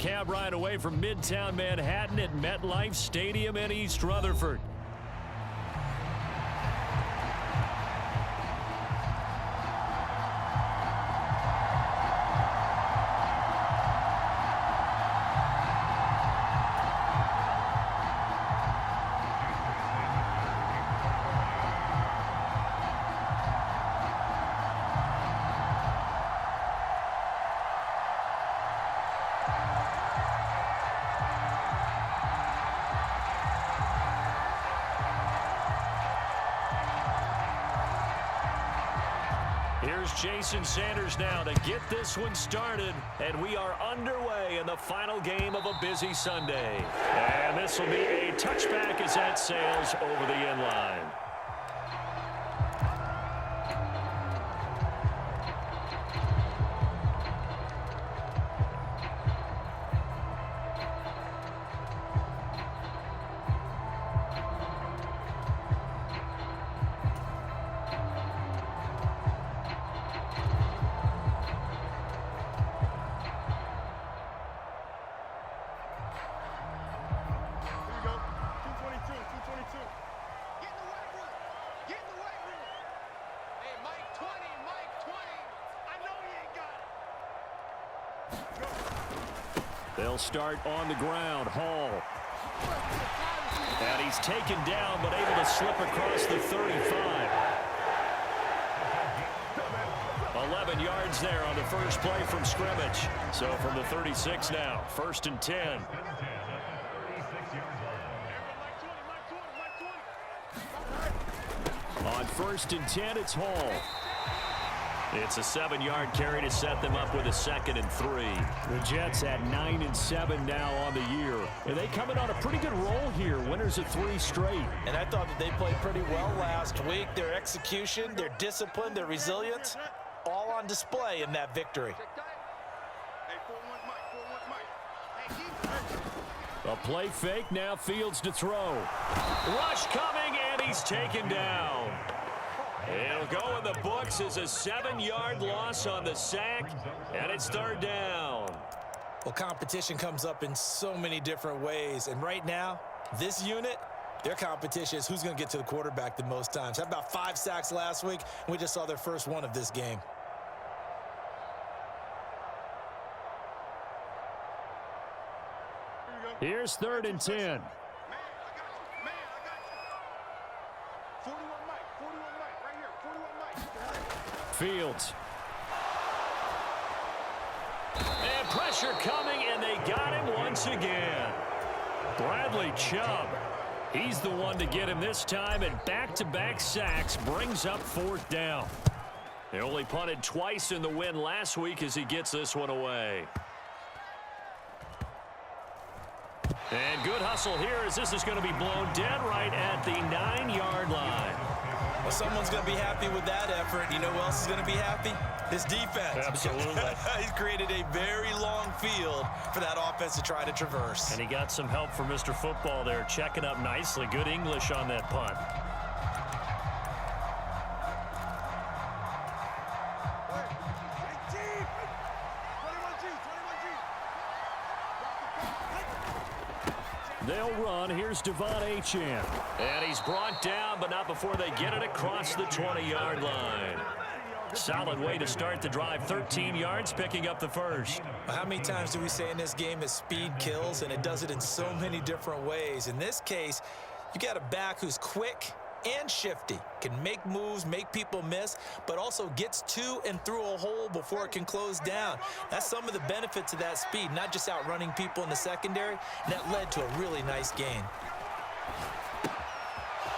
cab ride away from Midtown Manhattan at MetLife Stadium in East Rutherford. Here's Jason Sanders now to get this one started, and we are underway in the final game of a busy Sunday. And this will be a touchback as that sails over the end line. They'll start on the ground. Hall. And he's taken down, but able to slip across the 35. 11 yards there on the first play from scrimmage. So from the 36 now, 1st and 10. On 1st and 10, it's Hall. It's a 7-yard carry to set them up with a 2nd and 3. The Jets at 9 and 7 now on the year. And they come in on a pretty good roll here. Winners of 3 straight. And I thought that they played pretty well last week. Their execution, their discipline, their resilience, all on display in that victory. A play fake, now Fields to throw. Rush coming, and he's taken down. It'll go in the books as a 7-yard loss on the sack, and it's 3rd down. Well, competition comes up in so many different ways, and right now, this unit, their competition is who's going to get to the quarterback the most times. How about 5 sacks last week? We just saw their first one of this game. Here's 3rd and 10. Fields. And pressure coming, and they got him once again. Bradley Chubb. He's the one to get him this time, and back-to-back sacks brings up 4th down. They only punted twice in the win last week as he gets this one away. And good hustle here as this is going to be blown dead right at the 9-yard line. Well, someone's going to be happy with that effort. You know who else is going to be happy? His defense. Absolutely. He's created a very long field for that offense to try to traverse. And he got some help from Mr. Football there, checking up nicely. Good English on that punt. They'll run. Here's Devon Achane. And he's brought down, but not before they get it across the 20-yard line. Solid way to start the drive. 13 yards, picking up the first. How many times do we say in this game that speed kills, and it does it in so many different ways? In this case, you got a back who's quick and shifty, can make moves, make people miss, but also gets to and through a hole before it can close down. That's some of the benefits of that speed, not just outrunning people in the secondary, and that led to a really nice gain.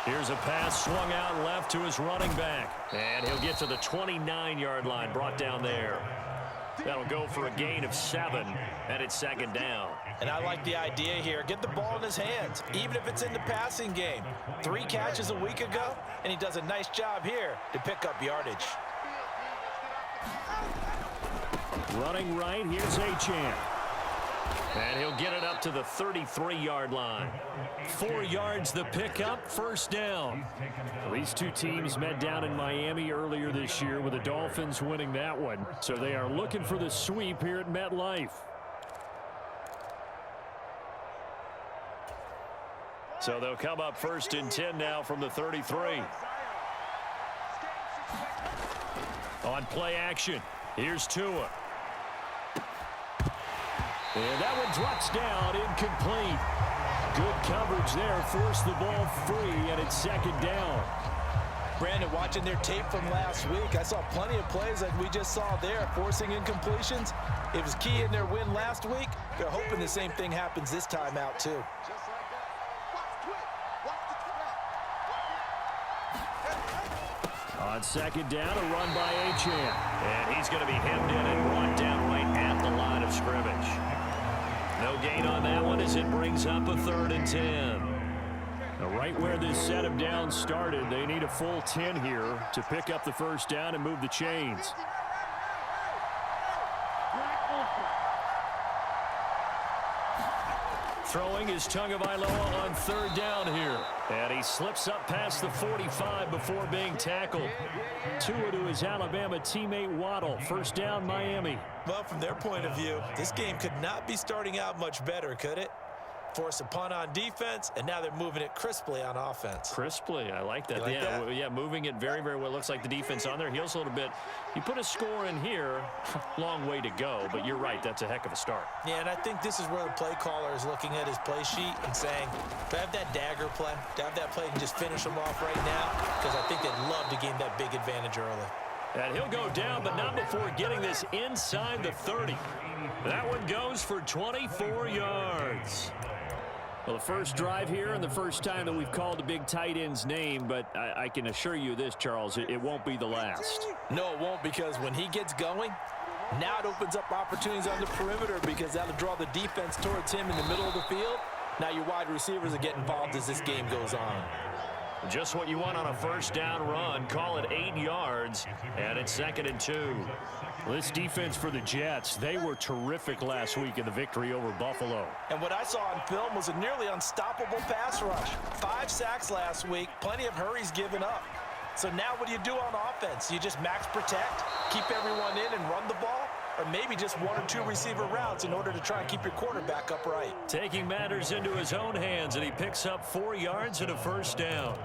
Here's a pass swung out left to his running back, and he'll get to the 29-yard line, brought down there. That'll go for a gain of 7, and it's 2nd down. And I like the idea here. Get the ball in his hands, even if it's in the passing game. 3 catches a week ago, and he does a nice job here to pick up yardage. Running right, here's Achane. And he'll get it up to the 33-yard line. 4 yards the pickup, 1st down. Well, these two teams met down in Miami earlier this year with the Dolphins winning that one. So they are looking for the sweep here at MetLife. So they'll come up 1st and 10 now from the 33. On play action, here's Tua. And that one drops down, incomplete. Good coverage there, forced the ball free, and it's 2nd down. Brandon, watching their tape from last week, I saw plenty of plays like we just saw there, forcing incompletions. It was key in their win last week. They're hoping the same thing happens this time out, too. On 2nd down, a run by Achane. And he's going to be hemmed in and brought down right at the line of scrimmage. No gain on that one as it brings up a 3rd and 10. Now, right where this set of downs started, they need a full 10 here to pick up the 1st down and move the chains. Throwing is Tagovailoa on 3rd down here. And he slips up past the 45 before being tackled. Tua to his Alabama teammate Waddle. 1st down, Miami. Well, from their point of view, this game could not be starting out much better, could it? Force a punt on defense, and now they're moving it crisply on offense. Crisply, I like that. You like that? Yeah, moving it very, very well. Looks like the defense on their heels a little bit. You put a score in here, long way to go, but you're right, that's a heck of a start. Yeah, and I think this is where the play caller is looking at his play sheet and saying, do I have that dagger play? Do I have that play and just finish them off right now? Because I think they'd love to gain that big advantage early. And he'll go down, but not before getting this inside the 30. That one goes for 24 yards. Well, the first drive here and the first time that we've called the big tight end's name, but I can assure you this, Charles, it won't be the last. No, it won't, because when he gets going, now it opens up opportunities on the perimeter because that'll draw the defense towards him in the middle of the field. Now your wide receivers will get involved as this game goes on. Just what you want on a 1st down run. Call it 8 yards, and it's 2nd and 2. Well, this defense for the Jets, they were terrific last week in the victory over Buffalo. And what I saw on film was a nearly unstoppable pass rush. 5 sacks last week, plenty of hurries given up. So now what do you do on offense? You just max protect, keep everyone in and run the ball? Or maybe just 1 or 2 receiver routes in order to try and keep your quarterback upright. Taking matters into his own hands, and he picks up 4 yards and a 1st down.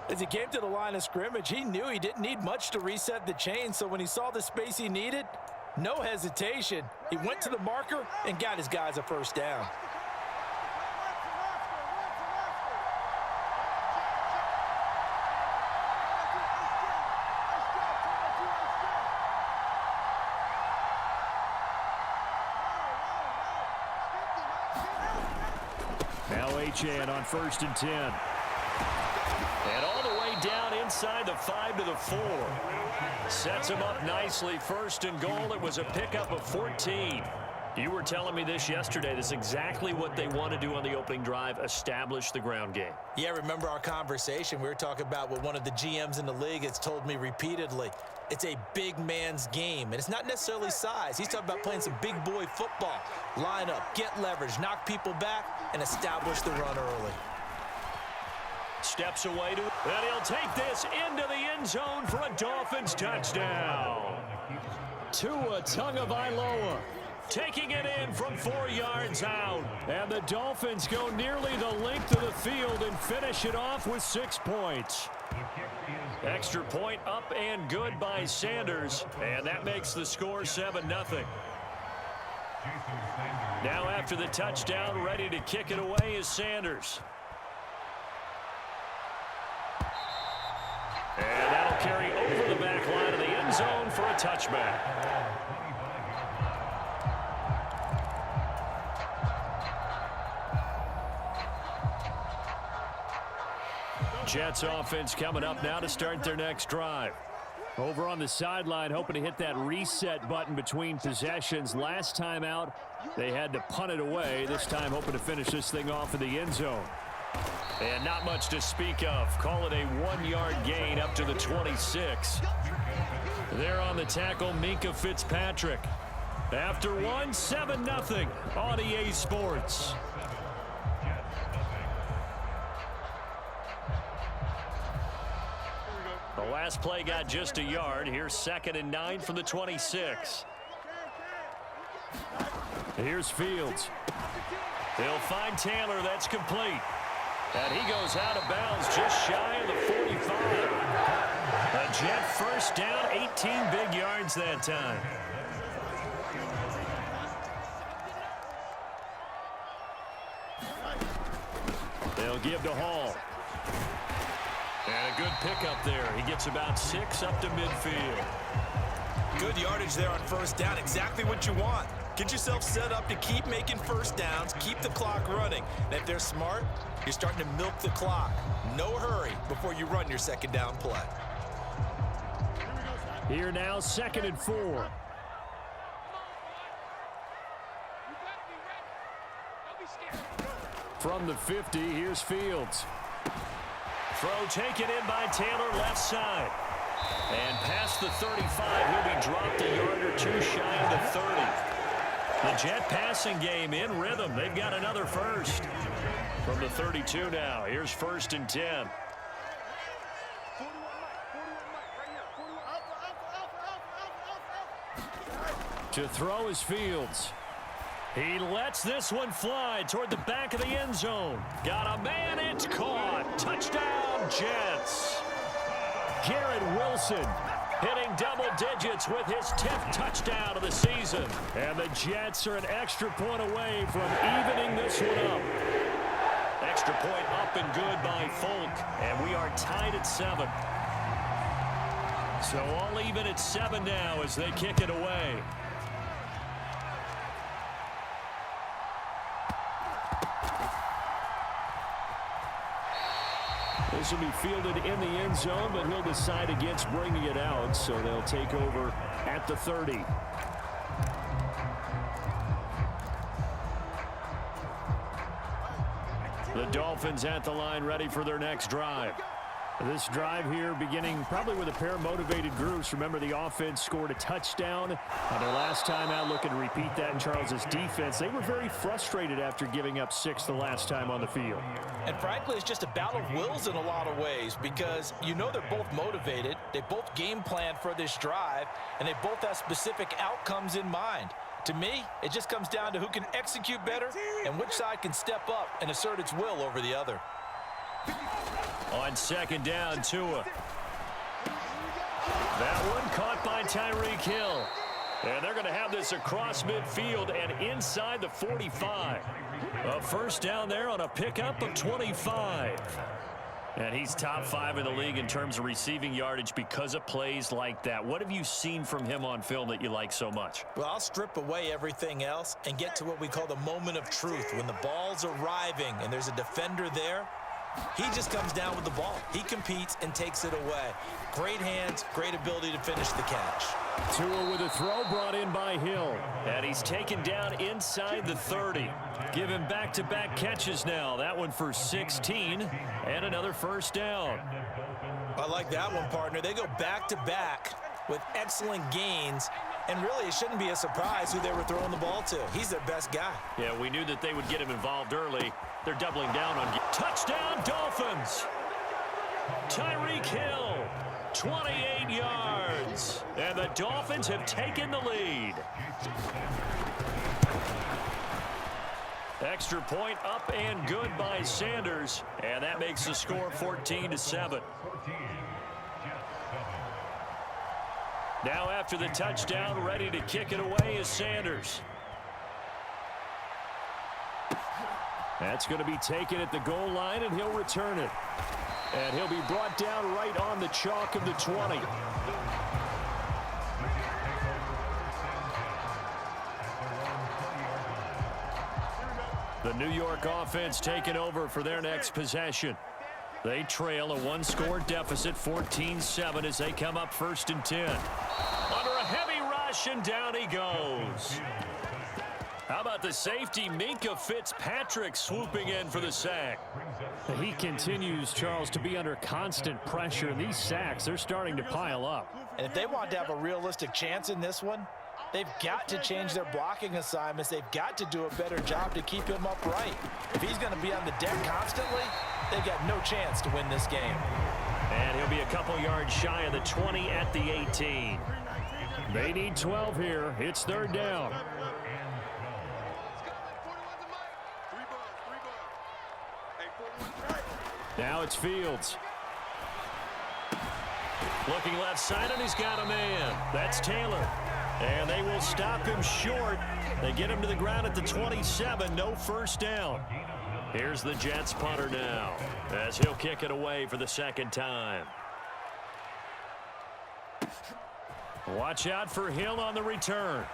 As he came to the line of scrimmage, he knew he didn't need much to reset the chain, so when he saw the space he needed, no hesitation. He went to the marker and got his guys a 1st down. Now Achane on 1st and 10. And all the way down inside the 5 to the 4. Sets him up nicely. 1st and goal. It was a pickup of 14. You were telling me this yesterday. This is exactly what they want to do on the opening drive, establish the ground game. Yeah, remember our conversation? We were talking about what one of the GMs in the league has told me repeatedly. It's a big man's game, and it's not necessarily size. He's talking about playing some big boy football. Line up, get leverage, knock people back, and establish the run early. Steps away to, and he'll take this into the end zone for a Dolphins touchdown. Tua Tagovailoa taking it in from 4 yards out. And the Dolphins go nearly the length of the field and finish it off with 6 points. Extra point up and good by Sanders, and that makes the score 7-0. Now after the touchdown, ready to kick it away is Sanders. And that'll carry over the back line of the end zone for a touchback. Jets offense coming up now to start their next drive. Over on the sideline, hoping to hit that reset button between possessions. Last time out, they had to punt it away. This time, hoping to finish this thing off in the end zone. And not much to speak of. Call it a 1-yard gain up to the 26. There on the tackle, Minkah Fitzpatrick. After one, 7-0 on EA Sports. The last play got just a yard. Here's 2nd and 9 from the 26. Here's Fields. They'll find Taylor. That's complete. And he goes out of bounds just shy of the 45. A Jet first down, 18 big yards that time. They'll give to Hall. And a good pickup there. He gets about 6 up to midfield. Good yardage there on first down. Exactly what you want. Get yourself set up to keep making first downs, keep the clock running. And if they're smart, you're starting to milk the clock. No hurry before you run your second down play. Here now, 2nd and 4. From the 50, here's Fields. Throw taken in by Taylor, left side. And past the 35, he'll be dropped a yard or two shy of the 30. The Jet passing game in rhythm. They've got another first. From the 32 now, here's 1st and 10. To throw is Fields. He lets this one fly toward the back of the end zone. Got a man, it's caught. Touchdown, Jets. Garrett Wilson hitting double digits with his 10th touchdown of the season. And the Jets are an extra point away from evening this one up. Extra point up and good by Folk. And we are tied at 7. So all even at 7 now as they kick it away. This will be fielded in the end zone, but he'll decide against bringing it out, so they'll take over at the 30. The Dolphins at the line, ready for their next drive. This drive here beginning probably with a pair of motivated groups. Remember, the offense scored a touchdown on their last time out. Looking to repeat that in Charles's defense. They were very frustrated after giving up 6 the last time on the field. And frankly, it's just a battle of wills in a lot of ways because you know they're both motivated. They both game planned for this drive, and they both have specific outcomes in mind. To me, it just comes down to who can execute better and which side can step up and assert its will over the other. On 2nd down, Tua. That one caught by Tyreek Hill. And they're going to have this across midfield and inside the 45. A first down there on a pickup of 25. And he's top 5 in the league in terms of receiving yardage because of plays like that. What have you seen from him on film that you like so much? Well, I'll strip away everything else and get to what we call the moment of truth. When the ball's arriving and there's a defender there, he just comes down with the ball. He competes and takes it away. Great hands, great ability to finish the catch. Tua with a throw brought in by Hill. And he's taken down inside the 30. Give him back-to-back catches now. That one for 16 and another first down. I like that one, partner. They go back-to-back with excellent gains. And really, it shouldn't be a surprise who they were throwing the ball to. He's their best guy. Yeah, we knew that they would get him involved early. They're doubling down on touchdown Dolphins. Tyreek Hill, 28 yards. And the Dolphins have taken the lead. Extra point up and good by Sanders. And that makes the score 14-7. Now after the touchdown, ready to kick it away is Sanders. That's going to be taken at the goal line, and he'll return it. And he'll be brought down right on the chalk of the 20. The New York offense taking over for their next possession. They trail a 1-score deficit, 14-7, as they come up 1st and 10. Under a heavy rush, and down he goes. How about the safety, Minka Fitzpatrick, swooping in for the sack? He continues, Charles, to be under constant pressure. These sacks, they're starting to pile up. And if they want to have a realistic chance in this one, they've got to change their blocking assignments. They've got to do a better job to keep him upright. If he's going to be on the deck constantly, they've got no chance to win this game. And he'll be a couple yards shy of the 20 at the 18. They need 12 here. It's 3rd down. Now it's Fields. Looking left side, and he's got a man. That's Taylor. And they will stop him short. They get him to the ground at the 27. No first down. Here's the Jets punter now, as he'll kick it away for the second time. Watch out for Hill on the return.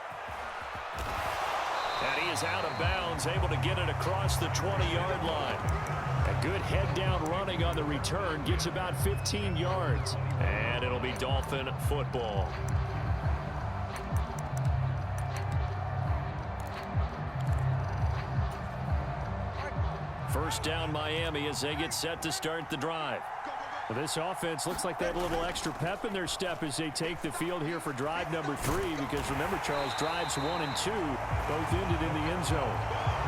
And he is out of bounds, able to get it across the 20-yard line. A good head-down running on the return, gets about 15 yards. And it'll be Dolphin football. First down Miami as they get set to start the drive. Well, this offense looks like they had a little extra pep in their step as they take the field here for drive number 3, because remember, Charles, drives 1 and 2 both ended in the end zone.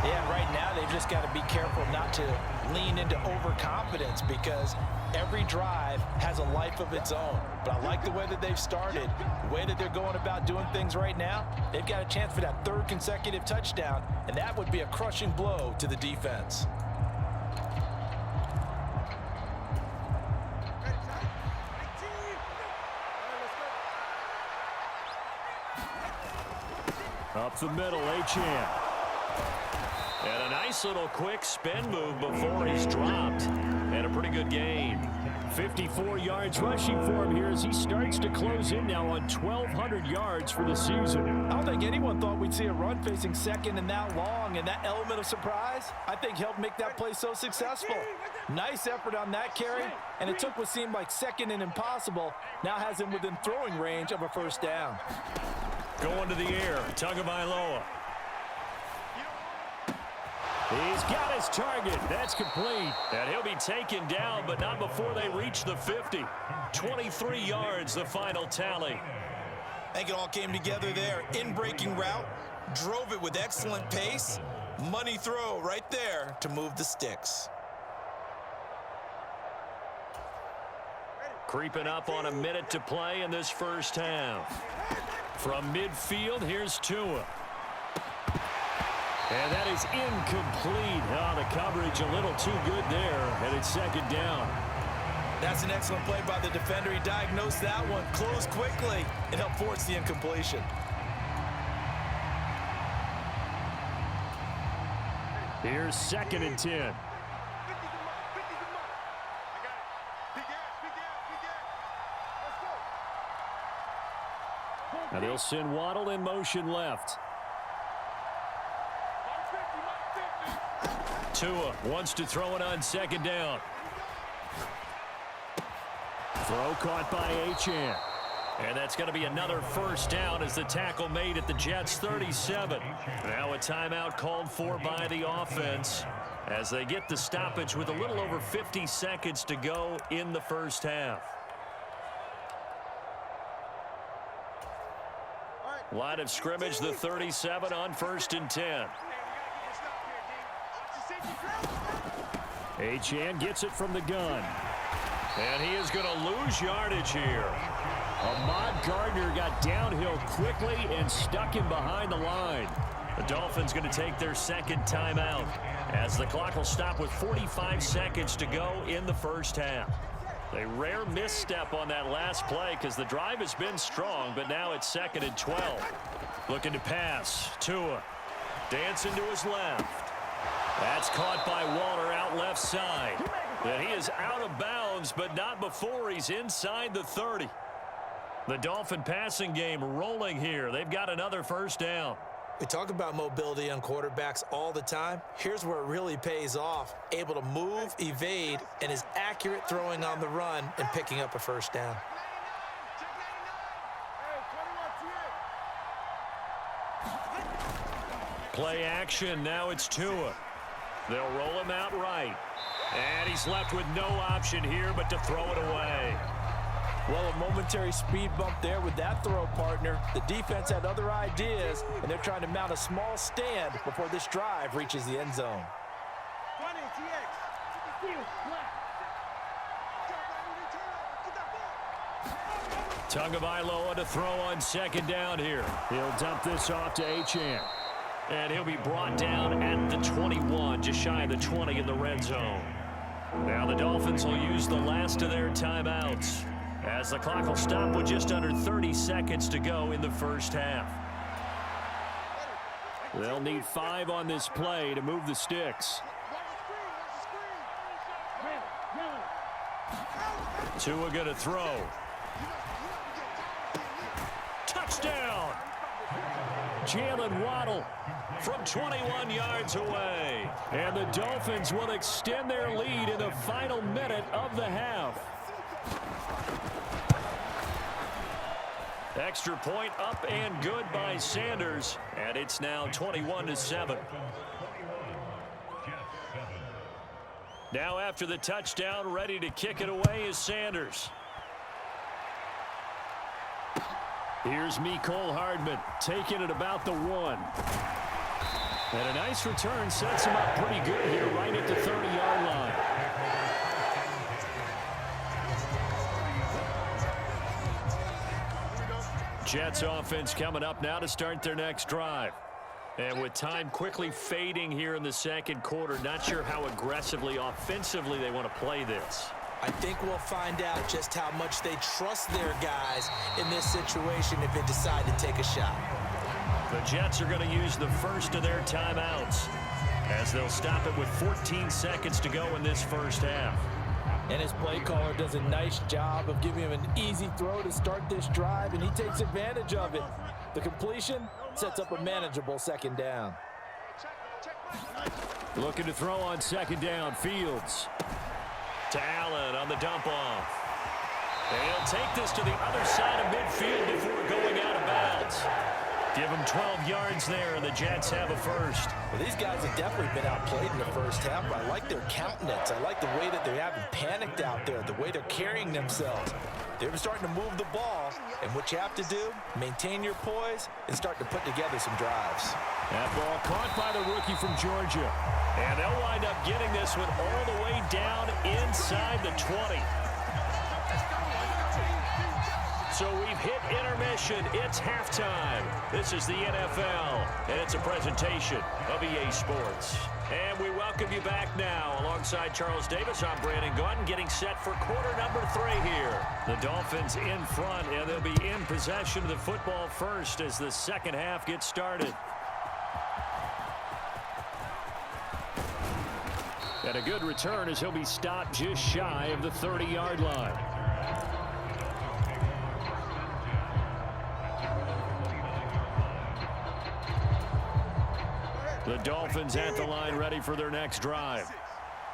Yeah, right now they've just got to be careful not to lean into overconfidence, because every drive has a life of its own. But I like the way that they've started, the way that they're going about doing things right now. They've got a chance for that 3rd consecutive touchdown, and that would be a crushing blow to the defense. Up the middle, Achane. And a nice little quick spin move before he's dropped. And a pretty good gain. 54 yards rushing for him here as he starts to close in now on 1,200 yards for the season. I don't think anyone thought we'd see a run facing second and that long, and that element of surprise, I think, helped make that play so successful. Nice effort on that carry, and it took what seemed like second and impossible, now has him within throwing range of a first down. Going to the air, Tagovailoa. He's got his target. That's complete. And he'll be taken down, but not before they reach the 50. 23 yards, the final tally. I think it all came together there. In-breaking route, drove it with excellent pace. Money throw right there to move the sticks. Creeping up on a minute to play in this first half. From midfield, here's Tua. And that is incomplete. Oh, the coverage a little too good there, and it's second down. That's an excellent play by the defender. He diagnosed that one, closed quickly, and helped force the incompletion. Here's 2nd and 10. Now they'll send Waddle in motion left. Tua wants to throw it on 2nd down. Throw caught by Achane. And that's going to be another first down as the tackle made at the Jets' 37. Now a timeout called for by the offense as they get the stoppage with a little over 50 seconds to go in the first half. Line of scrimmage, the 37 on 1st and 10. Achane gets it from the gun. And he is going to lose yardage here. Ahmad Gardner got downhill quickly and stuck him behind the line. The Dolphins going to take their 2nd timeout as the clock will stop with 45 seconds to go in the first half. A rare misstep on that last play because the drive has been strong, but now it's 2nd and 12. Looking to pass. Tua dancing to his left. That's caught by Waller out left side. And he is out of bounds, but not before he's inside the 30. The Dolphin passing game rolling here. They've got another first down. We talk about mobility on quarterbacks all the time. Here's where it really pays off. Able to move, evade, and is accurate throwing on the run and picking up a first down. Play action. Now it's Tua. They'll roll him out right. And he's left with no option here but to throw it away. Well, a momentary speed bump there with that throw, partner. The defense had other ideas, and they're trying to mount a small stand before this drive reaches the end zone. Tagovailoa to throw on 2nd down here. He'll dump this off to Achane. And he'll be brought down at the 21, just shy of the 20 in the red zone. Now the Dolphins will use the last of their timeouts, as the clock will stop with just under 30 seconds to go in the first half. They'll need 5 on this play to move the sticks. Tua going to throw. Touchdown! Jalen Waddle from 21 yards away. And the Dolphins will extend their lead in the final minute of the half. Extra point up and good by Sanders. And it's now 21-7. Now after the touchdown, ready to kick it away is Sanders. Here's Mecole Hardman taking it about the 1. And a nice return sets him up pretty good here right at the 30-yard line. Jets offense coming up now to start their next drive. And with time quickly fading here in the second quarter, not sure how aggressively, offensively they want to play this. I think we'll find out just how much they trust their guys in this situation if they decide to take a shot. The Jets are going to use the first of their timeouts, as they'll stop it with 14 seconds to go in this first half. And his play caller does a nice job of giving him an easy throw to start this drive, and he takes advantage of it. The completion sets up a manageable second down. Looking to throw on second down. Fields to Allen on the dump off. And he'll take this to the other side of midfield before going out of bounds. Give him 12 yards there, and the Jets have a first. Well, these guys have definitely been outplayed in the first half, but I like their countenance. I like the way that they haven't panicked out there, the way they're carrying themselves. They're starting to move the ball, and what you have to do, maintain your poise and start to put together some drives. That ball caught by the rookie from Georgia. And they'll wind up getting this one all the way down inside the 20. So we've hit intermission. It's halftime. This is the NFL, and it's a presentation of EA Sports. And we welcome you back now. Alongside Charles Davis, I'm Brandon Gaudin, getting set for quarter number 3 here. The Dolphins in front, and they'll be in possession of the football first as the second half gets started. And a good return as he'll be stopped just shy of the 30-yard line. The Dolphins at the line ready for their next drive.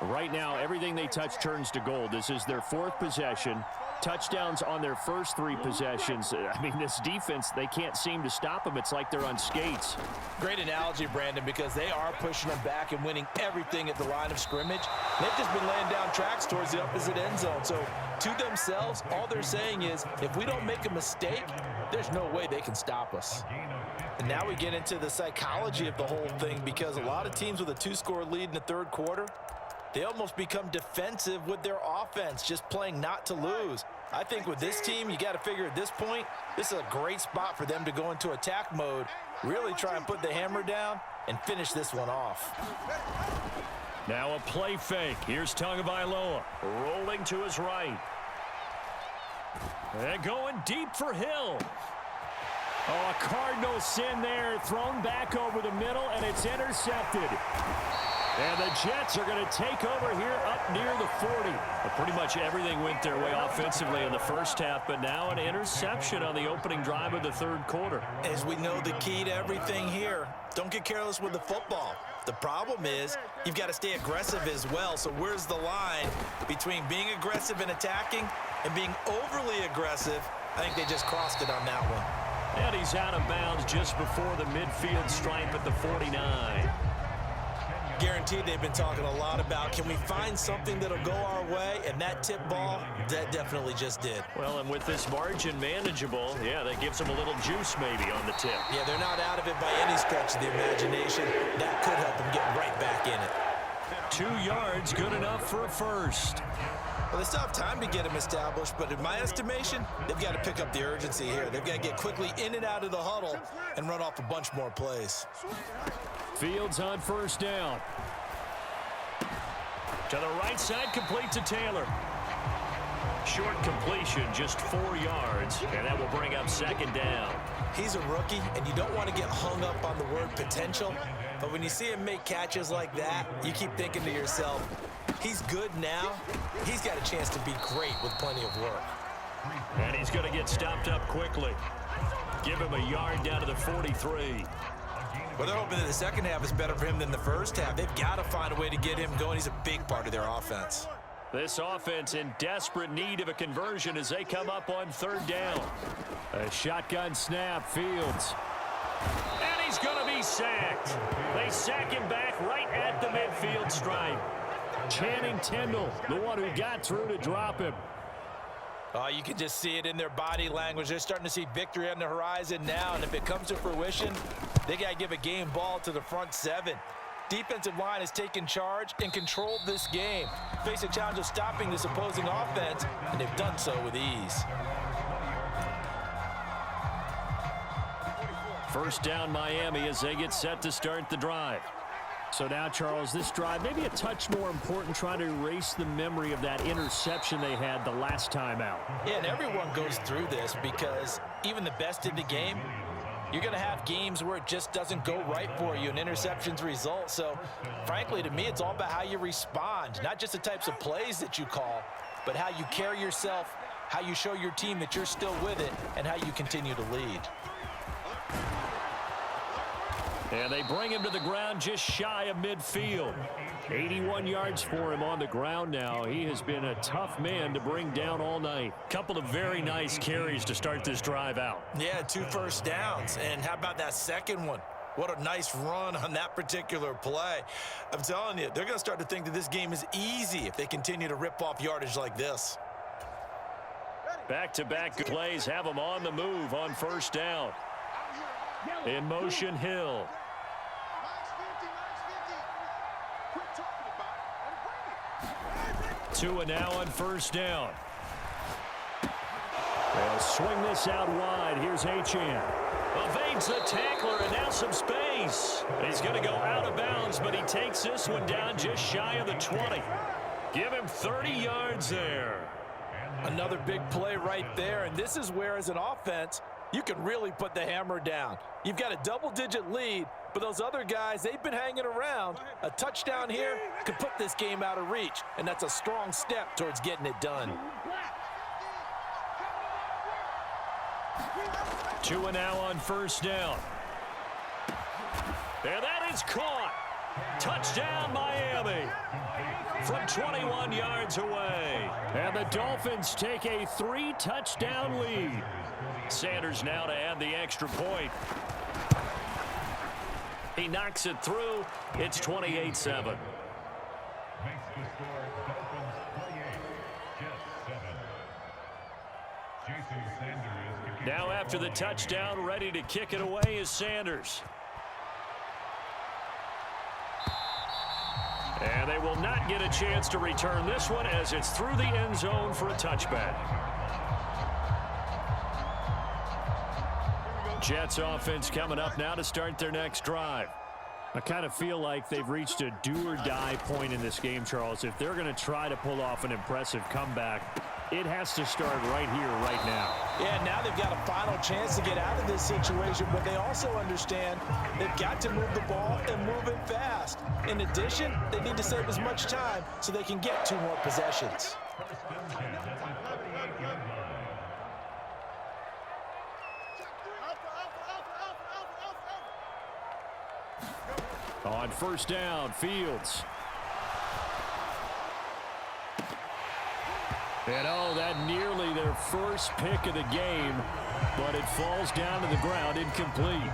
Right now, everything they touch turns to gold. This is their 4th possession. Touchdowns on their first 3 possessions. I mean, this defense, they can't seem to stop them. It's like they're on skates. Great analogy, Brandon, because they are pushing them back and winning everything at the line of scrimmage. They've just been laying down tracks towards the opposite end zone. So to themselves, all they're saying is, if we don't make a mistake, there's no way they can stop us. And now we get into the psychology of the whole thing, because a lot of teams with a 2-score lead in the third quarter, they almost become defensive with their offense, just playing not to lose. I think with this team, you got to figure at this point, this is a great spot for them to go into attack mode, really try and put the hammer down and finish this one off. Now a play fake. Here's Tagovailoa rolling to his right. And going deep for Hill. Oh, a Cardinal sin there, thrown back over the middle, and it's intercepted. And the Jets are going to take over here up near the 40. But pretty much everything went their way offensively in the first half, but now an interception on the opening drive of the third quarter. As we know, the key to everything here, don't get careless with the football. The problem is you've got to stay aggressive as well. So where's the line between being aggressive and attacking and being overly aggressive? I think they just crossed it on that one. And he's out of bounds just before the midfield stripe at the 49. Guaranteed they've been talking a lot about, can we find something that'll go our way? And that tip ball, that definitely just did. Well, and with this margin manageable, yeah, that gives them a little juice maybe on the tip. Yeah, they're not out of it by any stretch of the imagination. That could help them get right back in it. 2 yards, good enough for a first. Well, they still have time to get them established, but in my estimation, they've got to pick up the urgency here. They've got to get quickly in and out of the huddle and run off a bunch more plays. Fields on first down. To the right side, complete to Taylor. Short completion, just 4 yards, and that will bring up second down. He's a rookie, and you don't want to get hung up on the word potential, but when you see him make catches like that, you keep thinking to yourself, he's good now. He's got a chance to be great with plenty of work. And he's going to get stopped up quickly. Give him a yard down to the 43. Well, they're hoping that the second half is better for him than the first half. They've got to find a way to get him going. He's a big part of their offense. This offense in desperate need of a conversion as they come up on third down. A shotgun snap, Fields. And he's going to be sacked. They sack him back right at the midfield stripe. Channing Tindall, the one who got through to drop him. Oh, you can just see it in their body language. They're starting to see victory on the horizon now, and if it comes to fruition, they got to give a game ball to the front seven. Defensive line has taken charge and controlled this game. Face a challenge of stopping this opposing offense, and they've done so with ease. First down, Miami, as they get set to start the drive. So now, Charles, this drive maybe a touch more important, trying to erase the memory of that interception they had the last time out. Yeah, and everyone goes through this because even the best in the game, you're going to have games where it just doesn't go right for you and interceptions result. So, frankly, to me, it's all about how you respond, not just the types of plays that you call, but how you carry yourself, how you show your team that you're still with it, and how you continue to lead. And they bring him to the ground just shy of midfield. 81 yards for him on the ground now. He has been a tough man to bring down all night. Couple of very nice carries to start this drive out. Yeah, 2 first downs. And how about that second one? What a nice run on that particular play. I'm telling you, they're going to start to think that this game is easy if they continue to rip off yardage like this. Back-to-back plays have them on the move on first down. In motion, Hill. 2 now on first down. They'll swing this out wide. Here's Achane. Evades the tackler and now some space. He's going to go out of bounds, but he takes this one down just shy of the 20. Give him 30 yards there. Another big play right there, and this is where, as an offense, you can really put the hammer down. You've got a double-digit lead, but those other guys, they've been hanging around. A touchdown here could put this game out of reach, and that's a strong step towards getting it done. 2 now on first down. And that is caught. Touchdown, Miami. From 21 yards away. And the Dolphins take a 3-touchdown lead. Sanders now to add the extra point. He knocks it through. It's 28-7. Now after the touchdown, ready to kick it away is Sanders. And they will not get a chance to return this one as it's through the end zone for a touchback. Jets offense coming up now to start their next drive. I kind of feel like they've reached a do-or-die point in this game, Charles. If they're going to try to pull off an impressive comeback, it has to start right here, right now. Yeah, now they've got a final chance to get out of this situation, but they also understand they've got to move the ball and move it fast. In addition, they need to save as much time so they can get 2 more possessions. On first down, Fields. And oh, that nearly their first pick of the game, but it falls down to the ground incomplete.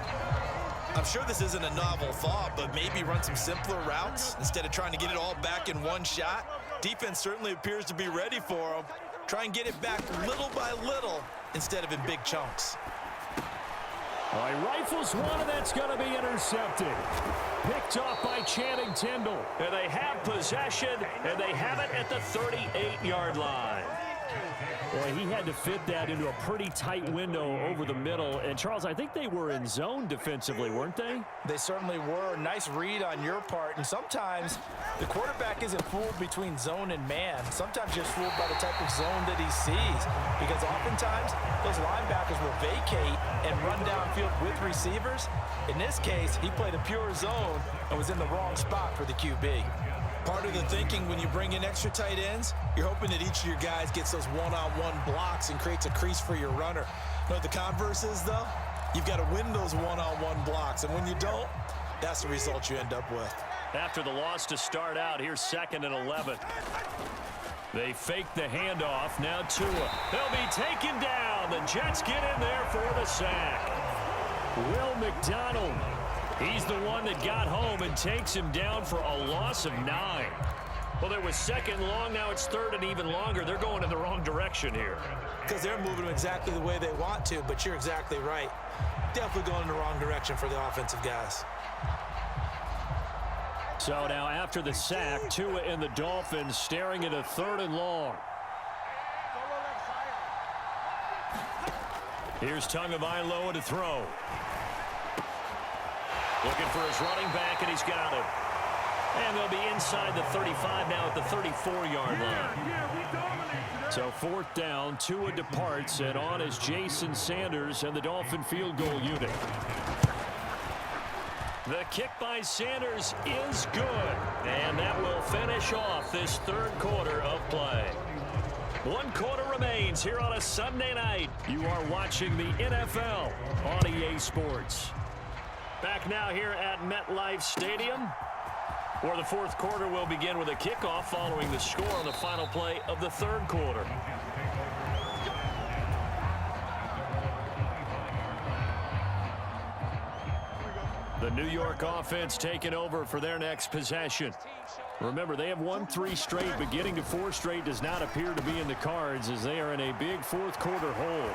I'm sure this isn't a novel thought, but maybe run some simpler routes instead of trying to get it all back in one shot. Defense certainly appears to be ready for them. Try and get it back little by little instead of in big chunks. Well, he rifles one, and that's going to be intercepted. Picked off by Channing Tindall. And they have possession, and they have it at the 38-yard line. Well, he had to fit that into a pretty tight window over the middle. And, Charles, I think they were in zone defensively, weren't they? They certainly were. Nice read on your part. And sometimes the quarterback isn't fooled between zone and man. Sometimes just fooled by the type of zone that he sees. Because oftentimes, those linebackers will vacate and run downfield with receivers. In this case, he played a pure zone and was in the wrong spot for the QB. Part of the thinking when you bring in extra tight ends, you're hoping that each of your guys gets those one-on-one blocks and creates a crease for your runner. You know what the converse is, though? You've got to win those one-on-one blocks, and when you don't, that's the result you end up with. After the loss to start out, here's 2nd and 11. They fake the handoff. Now Tua. They'll be taken down. The Jets get in there for the sack. Will McDonald. He's the one that got home and takes him down for a loss of 9. Well, it was 2nd long. Now it's 3rd and even longer. They're going in the wrong direction here. Because they're moving them exactly the way they want to, but you're exactly right. Definitely going in the wrong direction for the offensive guys. So now after the sack, Tua and the Dolphins staring at a 3rd and long. Here's Tagovailoa to throw. Looking for his running back, and he's got him. And they'll be inside the 35 now at the 34-yard line. So 4th down, Tua departs, and on is Jason Sanders and the Dolphin field goal unit. The kick by Sanders is good, and that will finish off this 3rd quarter of play. 1 quarter remains here on a Sunday night. You are watching the NFL on EA Sports. Back now here at MetLife Stadium, where the 4th quarter will begin with a kickoff following the score on the final play of the 3rd quarter. The New York offense taking over for their next possession. Remember, they have won 3 straight, but getting to 4 straight does not appear to be in the cards as they are in a big 4th quarter hole.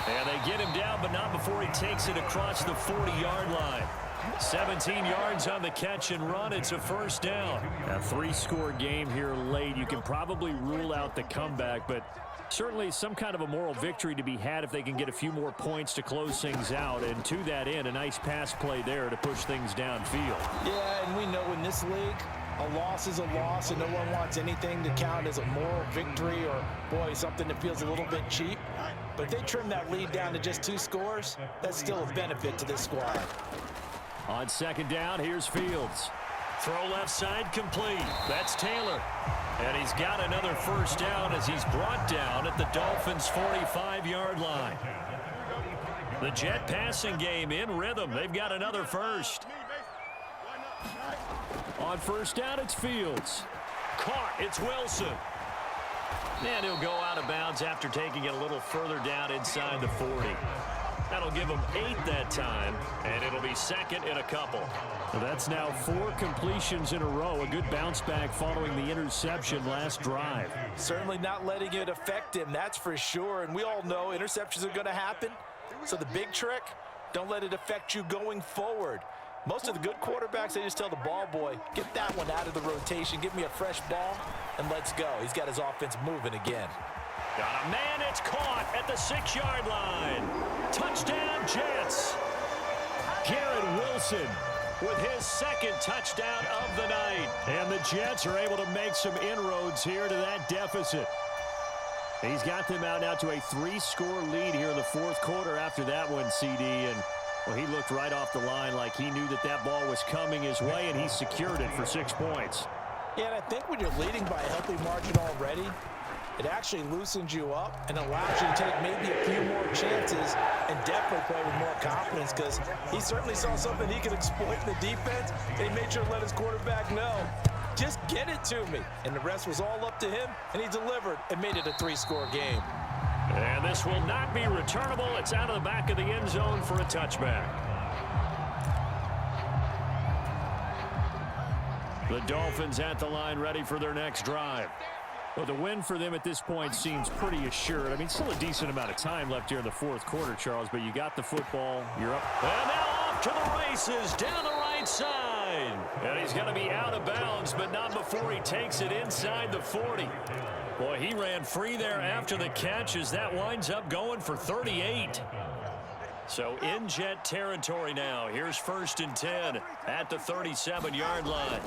And they get him down, but not before he takes it across the 40-yard line. 17 yards on the catch and run. It's a 1st down. A 3-score game here late. You can probably rule out the comeback, but certainly some kind of a moral victory to be had if they can get a few more points to close things out. And to that end, a nice pass play there to push things downfield. Yeah, and we know in this league, a loss is a loss, and no one wants anything to count as a moral victory or, boy, something that feels a little bit cheap. But if they trim that lead down to just 2 scores, that's still a benefit to this squad. On 2nd down, here's Fields. Throw left side complete. That's Taylor. And he's got another 1st down as he's brought down at the Dolphins' 45-yard line. The Jet passing game in rhythm. They've got another 1st. On 1st down, it's Fields. Caught. It's Wilson. And he'll go out of bounds after taking it a little further down inside the 40. That'll give him 8 that time, and it'll be 2nd and a couple. Well, that's now 4 completions in a row. A good bounce back following the interception last drive. Certainly not letting it affect him, that's for sure. And we all know interceptions are going to happen. So the big trick, don't let it affect you going forward. Most of the good quarterbacks, they just tell the ball boy, get that one out of the rotation, give me a fresh ball, and let's go. He's got his offense moving again. Got a man, it's caught at the 6-yard line. Touchdown, Jets. Garrett Wilson with his 2nd touchdown of the night. And the Jets are able to make some inroads here to that deficit. He's got them out now to a 3-score lead here in the 4th quarter after that one, CD. And, well, he looked right off the line like he knew that that ball was coming his way, and he secured it for 6 points. Yeah, and I think when you're leading by a healthy margin already, it actually loosens you up and allows you to take maybe a few more chances and definitely play with more confidence because he certainly saw something he could exploit in the defense, and he made sure to let his quarterback know, just get it to me. And the rest was all up to him, and he delivered and made it a 3-score game. And this will not be returnable. It's out of the back of the end zone for a touchback. The Dolphins at the line ready for their next drive. Well, the win for them at this point seems pretty assured. I mean, still a decent amount of time left here in the 4th quarter, Charles, but you got the football. You're up. And now off to the races down the right side. And he's going to be out of bounds, but not before he takes it inside the 40. Boy, he ran free there after the catch as that winds up going for 38. So in Jet territory now. Here's 1st and 10 at the 37-yard line.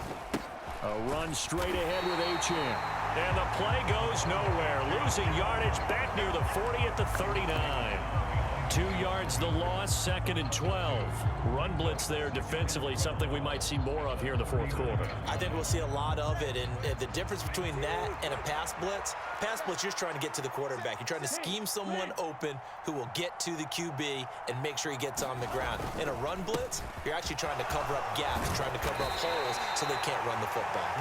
A run straight ahead with Achane. And the play goes nowhere. Losing yardage back near the 40 at the 39. 2 yards the loss, 2nd and 12. Run blitz there defensively, something we might see more of here in the 4th quarter. I think we'll see a lot of it, and the difference between that and a pass blitz, you're just trying to get to the quarterback. You're trying to scheme someone open who will get to the QB and make sure he gets on the ground. In a run blitz, you're actually trying to cover up gaps, trying to cover up holes so they can't run the football.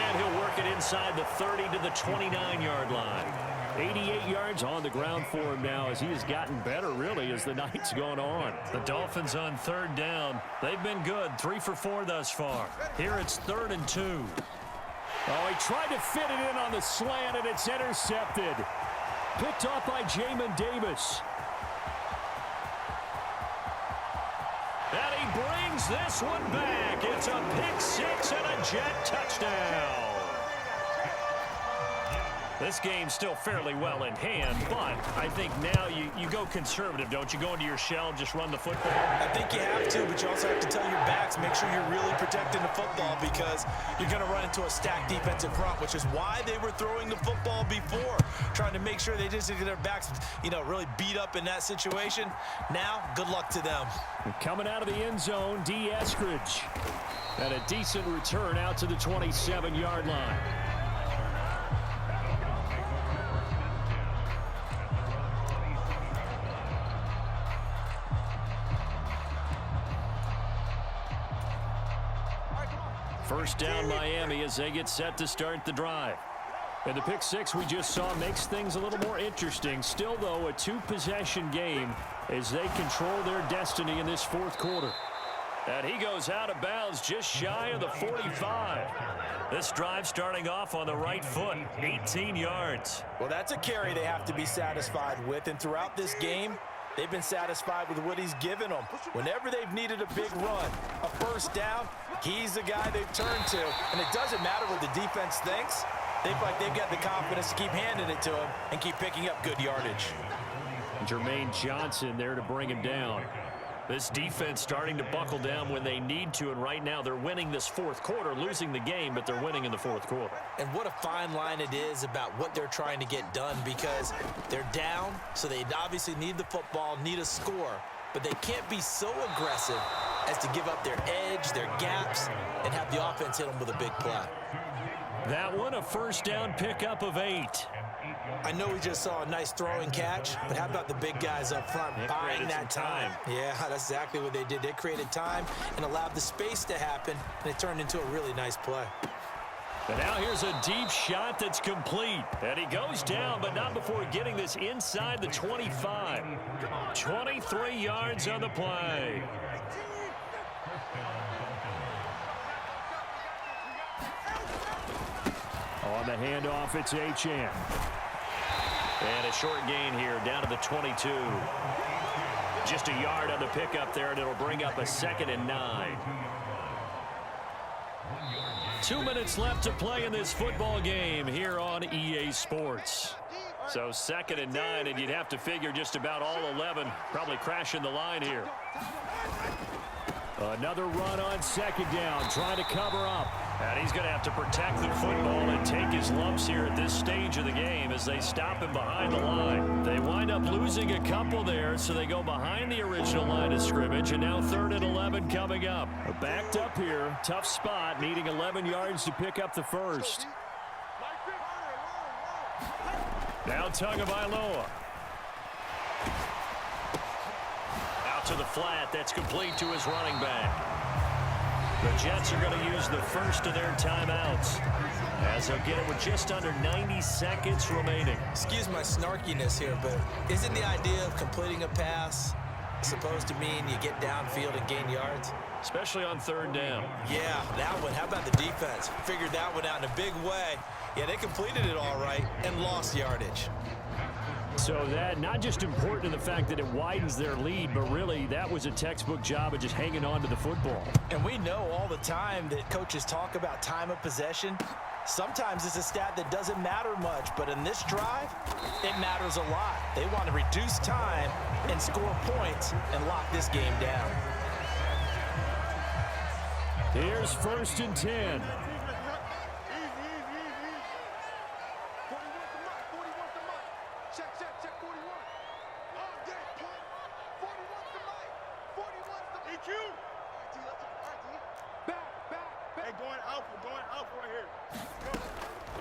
And he'll work it inside the 30 to the 29-yard line. 88 yards on the ground for him now as he has gotten better, really, as the night's gone on. The Dolphins on 3rd down. They've been good, 3 for 4 thus far. Here it's 3rd and 2. Oh, he tried to fit it in on the slant, and it's intercepted. Picked off by Jamin Davis. And he brings this one back. It's a pick 6 and a Jet touchdown. This game's still fairly well in hand, but I think now you go conservative, don't you? Go into your shell, just run the football. I think you have to, but you also have to tell your backs, make sure you're really protecting the football because you're going to run into a stacked defensive front, which is why they were throwing the football before, trying to make sure they just get their backs, really beat up in that situation. Now, good luck to them. Coming out of the end zone, D. Eskridge. And a decent return out to the 27-yard line. First down Miami as they get set to start the drive. And the pick 6 we just saw makes things a little more interesting. Still, though, a 2-possession game as they control their destiny in this 4th quarter. And he goes out of bounds just shy of the 45. This drive starting off on the right foot, 18 yards. Well, that's a carry they have to be satisfied with. And throughout this game, they've been satisfied with what he's given them. Whenever they've needed a big run, a first down, he's the guy they've turned to. And it doesn't matter what the defense thinks. They feel like they've got the confidence to keep handing it to him and keep picking up good yardage. Jermaine Johnson there to bring him down. This defense starting to buckle down when they need to, and right now they're winning this 4th quarter, losing the game, but they're winning in the 4th quarter. And what a fine line it is about what they're trying to get done because they're down, so they obviously need the football, need a score, but they can't be so aggressive as to give up their edge, their gaps, and have the offense hit them with a big play. That one, a first down pickup of 8. I know we just saw a nice throwing catch, but how about the big guys up front buying that time? Yeah, that's exactly what they did. They created time and allowed the space to happen, and it turned into a really nice play. And now here's a deep shot that's complete. And he goes down, but not before getting this inside the 25. 23 yards on the play. On the handoff, it's Achane. And a short gain here down to the 22. Just a yard on the pickup there, and it'll bring up a 2nd and 9. 2 minutes left to play in this football game here on EA Sports. So 2nd and 9, and you'd have to figure just about all 11 probably crashing the line here. Another run on 2nd down, trying to cover up. And he's going to have to protect the football and take his lumps here at this stage of the game as they stop him behind the line. They wind up losing a couple there, so they go behind the original line of scrimmage, and now 3rd and 11 coming up. Backed up here, tough spot, needing 11 yards to pick up the first. Now Tagovailoa. Out to the flat, that's complete to his running back. The Jets are going to use the first of their timeouts as they'll get it with just under 90 seconds remaining. Excuse my snarkiness here, but isn't the idea of completing a pass supposed to mean you get downfield and gain yards? Especially on 3rd down. Yeah, that one. How about the defense? Figured that one out in a big way. Yeah, they completed it all right and lost yardage. So that not just important in the fact that it widens their lead, but really that was a textbook job of just hanging on to the football. And we know all the time that coaches talk about time of possession. Sometimes it's a stat that doesn't matter much, but in this drive, it matters a lot. They want to reduce time and score points and lock this game down. Here's 1st and 10.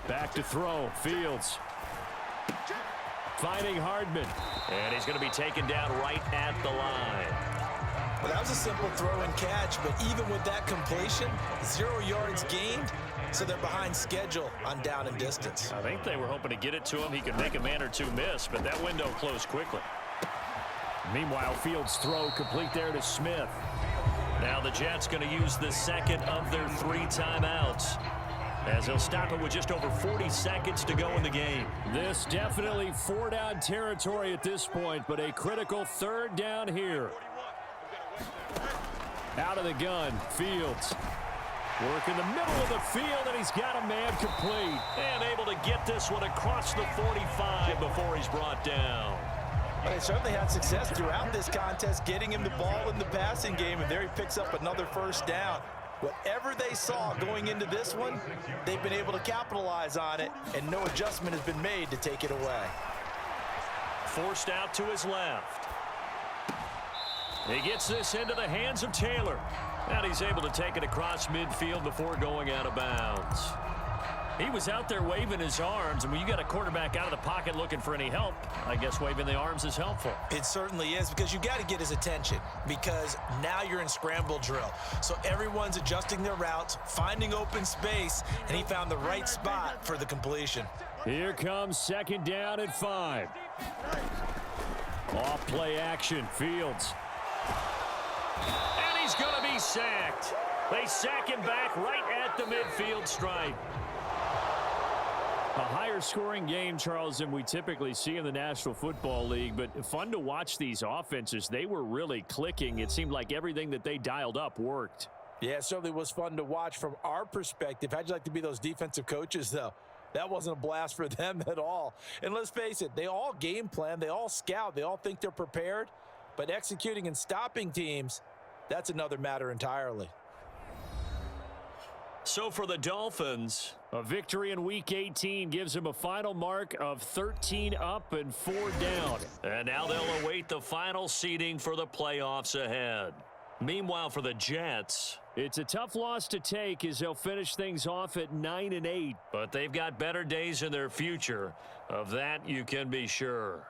Back to throw. Fields. Finding Hardman. And he's going to be taken down right at the line. Well, that was a simple throw and catch, but even with that completion, 0 yards gained, so they're behind schedule on down and distance. I think they were hoping to get it to him. He could make a man or two miss, but that window closed quickly. Meanwhile, Fields' throw complete there to Smith. Now the Jets going to use the second of their 3 timeouts, as they'll stop it with just over 40 seconds to go in the game. This definitely 4-down territory at this point, but a critical 3rd down here. Out of the gun, Fields. Work in the middle of the field, and he's got a man complete. And able to get this one across the 45 before he's brought down. They certainly had success throughout this contest, getting him the ball in the passing game, and there he picks up another 1st down. Whatever they saw going into this one, they've been able to capitalize on it, and no adjustment has been made to take it away. Forced out to his left. He gets this into the hands of Taylor. And he's able to take it across midfield before going out of bounds. He was out there waving his arms, and when you got a quarterback out of the pocket looking for any help, I guess waving the arms is helpful. It certainly is, because you got to get his attention, because now you're in scramble drill. So everyone's adjusting their routes, finding open space, and he found the right spot for the completion. Here comes 2nd down and 5. Off play action, Fields. And he's going to be sacked. They sack him back right at the midfield stripe. A higher scoring game, Charles, than we typically see in the National Football League, but fun to watch these offenses. They were really clicking. It seemed like everything that they dialed up worked. Yeah, it certainly was fun to watch from our perspective. How'd you like to be those defensive coaches, though? That wasn't a blast for them at all. And let's face it, they all game plan, they all scout, they all think they're prepared, but executing and stopping teams, that's another matter entirely. So for the Dolphins, a victory in Week 18 gives them a final mark of 13 up and 4 down. And now they'll await the final seeding for the playoffs ahead. Meanwhile, for the Jets, it's a tough loss to take as they'll finish things off at 9-8. But they've got better days in their future. Of that, you can be sure.